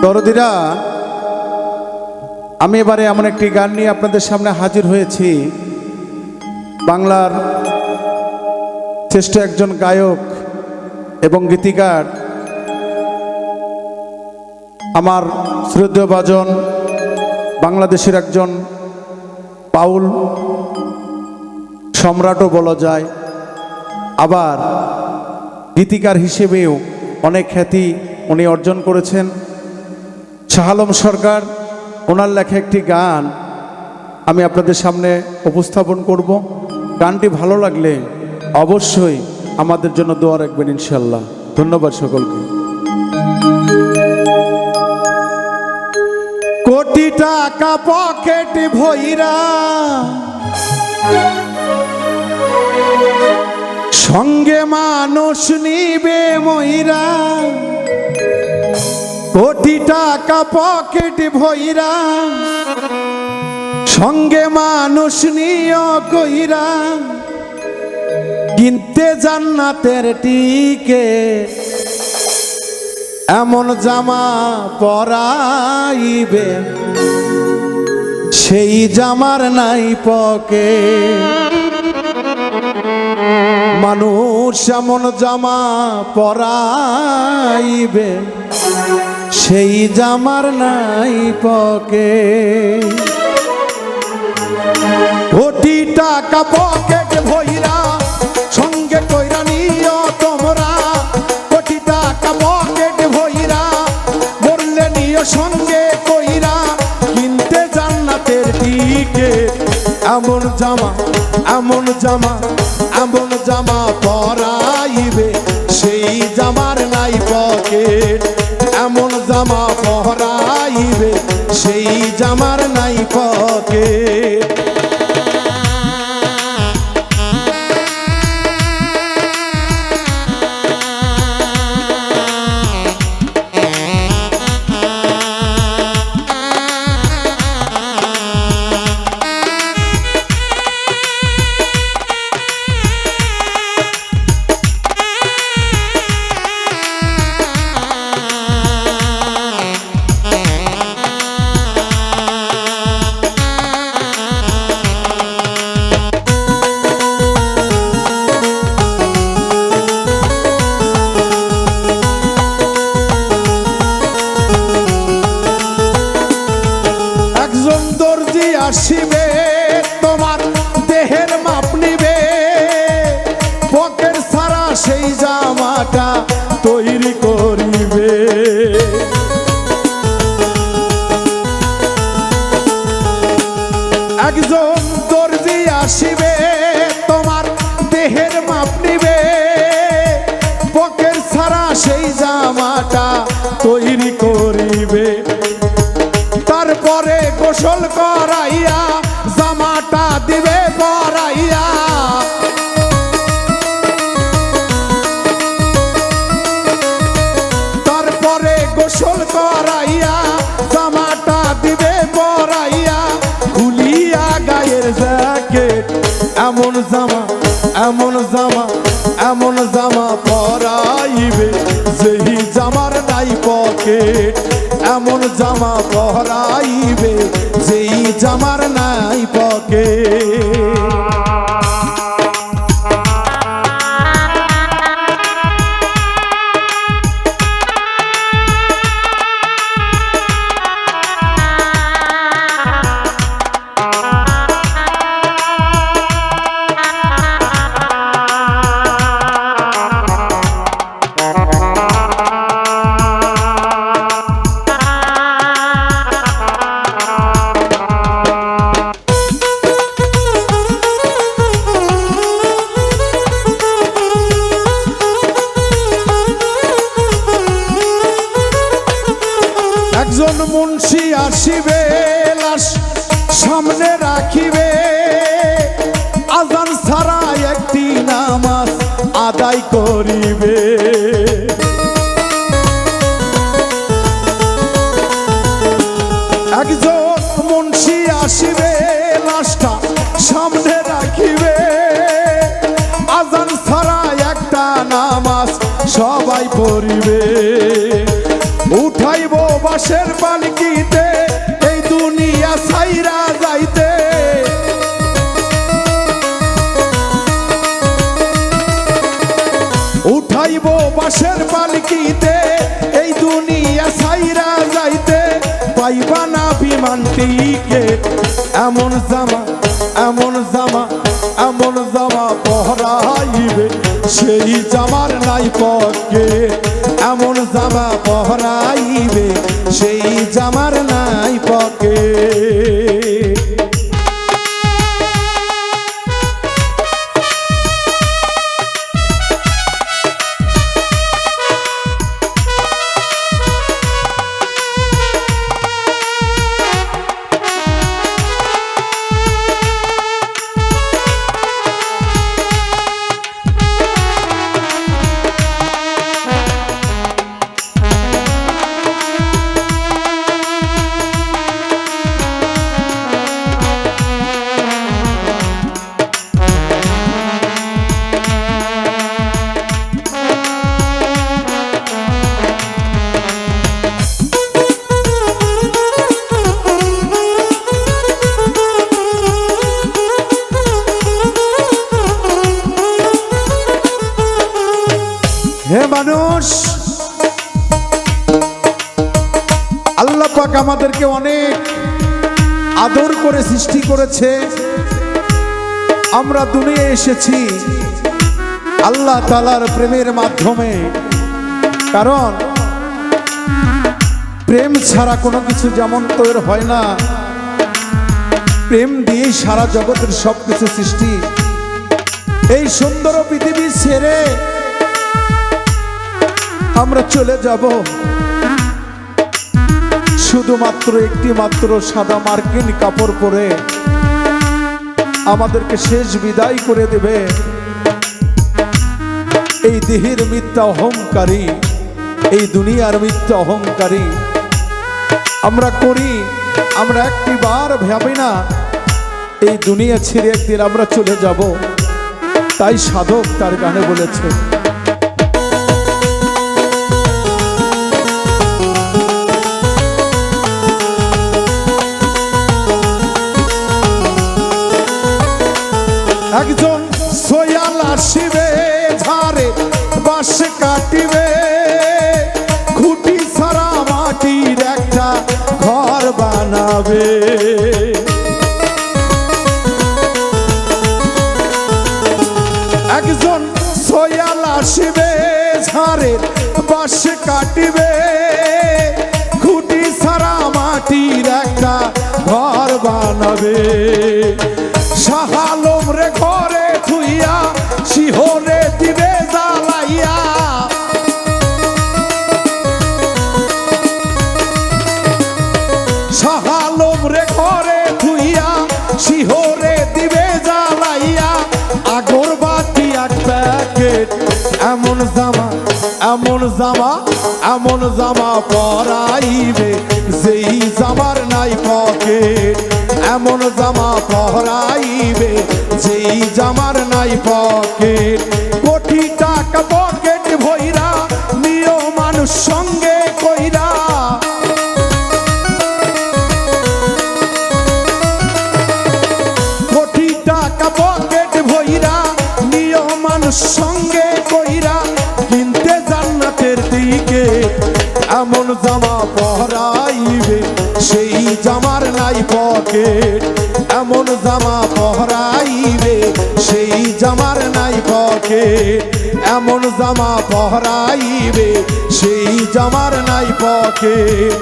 দরদিরা, আমি এবারে এমন একটি গান নিয়ে আপনাদের সামনে হাজির হয়েছি। বাংলার শ্রেষ্ঠ একজন গায়ক এবং গীতিকার, আমার শ্রদ্ধেয় ভাজন, বাংলাদেশের একজন বাউল সম্রাটও বলা যায়, আবার গীতিকার হিসেবেও অনেক খ্যাতি উনি অর্জন করেছেন। শাহ আলম সরকার, ওনার লেখা একটি গান আমি আপনাদের সামনে উপস্থাপন করব। গানটি ভালো লাগলে অবশ্যই আমাদের জন্য দোয়া রাখবেন ইনশাল্লাহ। ধন্যবাদ সকলকে। কোটি টাকা পকেট ভইরা, সঙ্গে মানুষ নিবে মইরা, কোটি টাকা পকেট ভইরা, সঙ্গে মানুষ নিয় কইরা, কিনতে জান্নাতের টিকেট, এমন জামা পরাইবে সেই জামার নাই পকেট। মানুষ এমন জামা পরাইবে সেই জামার নাই পকেট। কোটি টাকা পকেট ভইরা, সঙ্গে কইরা নিও তোমরা, কোটি টাকা পকেট ভইরা, বললে নিও সঙ্গে কইরা, কিনতে জান্নাতের টিকেট, এমন জামা এমন জামা এমন জামা পরাইবে সেই জামার নাই পকেট, এমন জামা পরাইবে সেই জামার নাই পকেট। আসিবে তোমার দেহের মাপ নিবে, পকেট ছাড়া সেই জামাটা তৈরি করিবে। একজন দর্জি আসিবে তোমার দেহের মাপ নিবে, পকেট ছাড়া সেই জামাটা তৈরি করিবে। তারপরে গোসল করাইয়া জামাটা দিবে পরাইয়া, তারপরে গোসল করাইয়া জামাটা দিবে পরাইয়া, খুলিয়া গায়ের জ্যাকেট, এমন জামা এমন জামা এমন জামা পরাইবে যেই জামার নাই পকেট, এমন জামা পরাইবে যেই জামার নাই পকেট। একজন মুন্সি আসিবে, লাশ সামনে রাখিবে, আজান ছাড়া একটি নামাজ আদায় করিবে। একজন মুন্সি আসিবে, লাশটা সামনে রাখিবে, আজান ছাড়া একটা নামাজ সবাই পড়িবে। উঠাইব বাঁশের পালকিতে এই দুনিয়া ছাইরা যাইতে। উঠাইব বাঁশের পালকিতে এই দুনিয়া ছাইরা যাইতে। পাইবা না বিমান টিকেট, এমন জামা এমন জামা এমন জামা পহরাইবে সেই জামার নাই পকেট। এমন জামা পহরাইবে সেই জামার নাই পকেট। হে মানুষ, আল্লাহ পাক আমাদেরকে অনেক আদর করে সৃষ্টি করেছে। আমরা দুনিয়ায় এসেছি আল্লাহ তাআলার প্রেমের মাধ্যমে। কারণ প্রেম ছাড়া কোনো কিছু যেমন তৈরি হয় না, প্রেম দিয়েই সারা জগতের সবকিছু সৃষ্টি। এই সুন্দর পৃথিবী ছেড়ে আমরা চলে যাব, শুধুমাত্র একটি মাত্র সাদা মার্কিন কাপড় পরে আমাদেরকে শেষ বিদায় করে দেবে এই দেহের মিথ্যা অহংকারী, এই দুনিয়ার মিথ্যা অহংকারী। আমরা করি, আমরা একটি বার ভাবি না এই দুনিয়া ছেড়ে একদিন আমরা চলে যাব। তাই সাধক তার গানে বলেছে, একজন সোয়াল আসিবে ঝাড়ে বাঁশ কাটিবে, খুঁটি ছাড়া মাটির একটা ঘর বানাবে। একজন সোয়াল আসিবে ঝাড়ে বাঁশ কাটিবে, খুঁটি ছাড়া মাটির একটা ঘর বানাবে। শাহ আলম রে ঘরে থুইয়া শিহরে দিবে জ্বালাইয়া, শাহ আলম রে ঘরে থুইয়া শিহরে দিবে জ্বালাইয়া। আগরবাতি এক প্যাকেট, এমন জামা এমন জামা এমন জামা পরাইবে যেই জামার নাই পকেট। এমন জামা পরাইবে যেই জামার নাই পকেট। কোটি টাকা পকেট ভইরা নিও মানুষ সঙ্গে কইরা, কোটি টাকা পকেট ভইরা নিও মানুষ সঙ্গে কইরা। কিনতে জান্নাতের দিকে এমন জামা পহরাইবে সেই জামার নাই পকেট। এমন জামা পহরাইবে সেই জামার নাই পকেট। এমন জামা পহরাইবে সেই জামার নাই পকেট।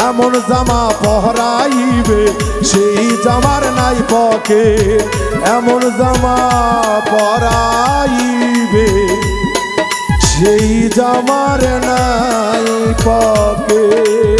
এমন জামা পহরাইবে সেই জামার নাই পকেট। এমন জামা পরাইবে সেই জামার নাই পকেট।